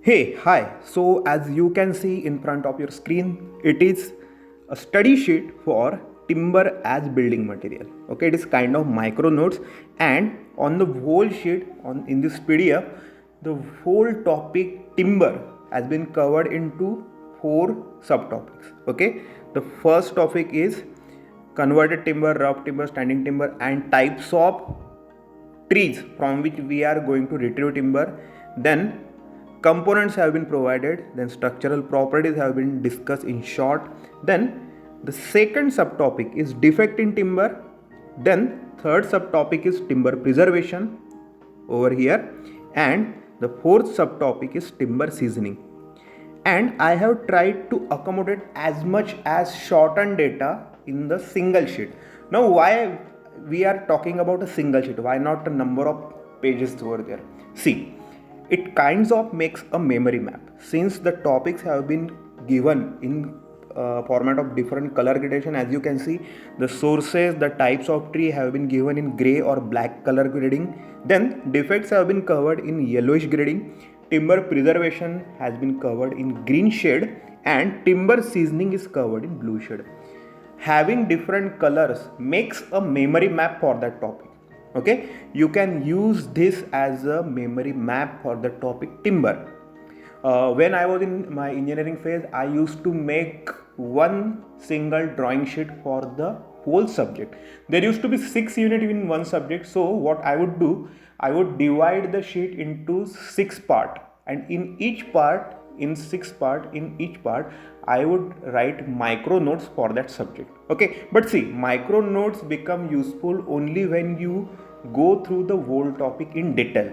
Hey, hi. So, as you can see in front of your screen, it is a study sheet for timber as building material. Okay, it is kind of micro notes, and on the whole sheet, on in this PDF, the whole topic timber has been covered into four subtopics. Okay, the first topic is converted timber, rough timber, standing timber, and types of trees from which we are going to retrieve timber. Then components have been provided, then structural properties have been discussed in short. Then the second subtopic is defect in timber. Then third subtopic is timber preservation over here, and the fourth subtopic is timber seasoning. And I have tried to accommodate as much as shortened data in the single sheet. Now, why we are talking about a single sheet? Why not a number of pages over there? See, it kinds of makes a memory map since the topics have been given in format of different color gradation. As you can see, the sources, the types of tree have been given in gray or black color grading. Then defects have been covered in yellowish grading. Timber preservation has been covered in green shade, and timber seasoning is covered in blue shade. Having different colors makes a memory map for that topic. Okay, you can use this as a memory map for the topic timber. When I was in my engineering phase, I used to make one single drawing sheet for the whole subject. There used to be 6 units in one subject. So what I would do, I would divide the sheet into 6 part, and in each part, in each part, I would write micro notes for that subject. Okay, but see, micro notes become useful only when you go through the whole topic in detail.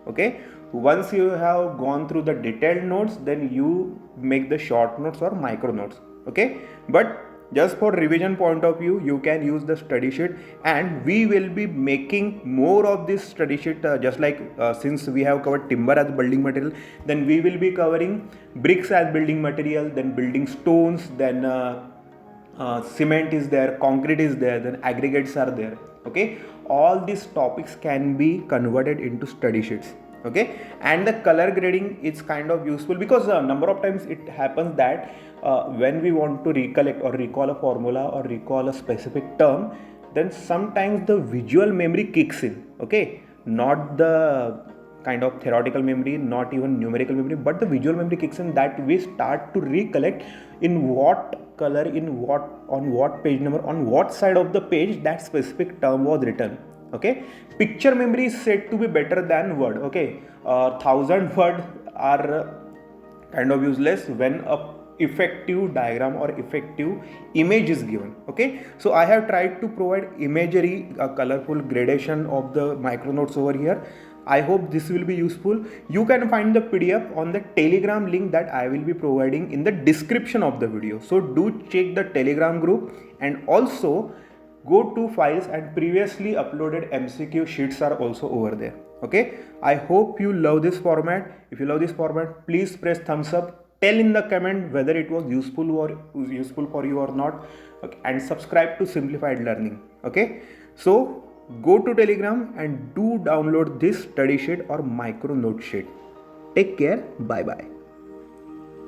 Okay, once you have gone through the detailed notes, then you make the short notes or micro notes. Okay, but just for revision point of view, you can use the study sheet, and we will be making more of this study sheet, just like since we have covered timber as building material, then we will be covering bricks as building material, then building stones, then cement is there, concrete is there, then aggregates are there. Okay, all these topics can be converted into study sheets. Okay, and the color grading is kind of useful because a number of times it happens that when we want to recollect or recall a formula or recall a specific term, then sometimes the visual memory kicks in. Okay, not the kind of theoretical memory, not even numerical memory, but the visual memory kicks in, that we start to recollect in what color, in what, on what page number, on what side of the page that specific term was written. Okay, picture memory is said to be better than word. Okay, 1,000 word are kind of useless when a effective diagram or effective image is given. Okay, so I have tried to provide imagery, a colorful gradation of the micro notes over here. I hope this will be useful. You can find the PDF on the Telegram link that I will be providing in the description of the video. So do check the Telegram group, and also go to files, and previously uploaded MCQ sheets are also over there. Okay, I hope you love this format. If you love this format, please press thumbs up. Tell in the comment whether it was useful for you or not. Okay, and subscribe to Simplified Learning. Okay, so go to Telegram and do download this study sheet or micro note sheet. Take care. Bye bye.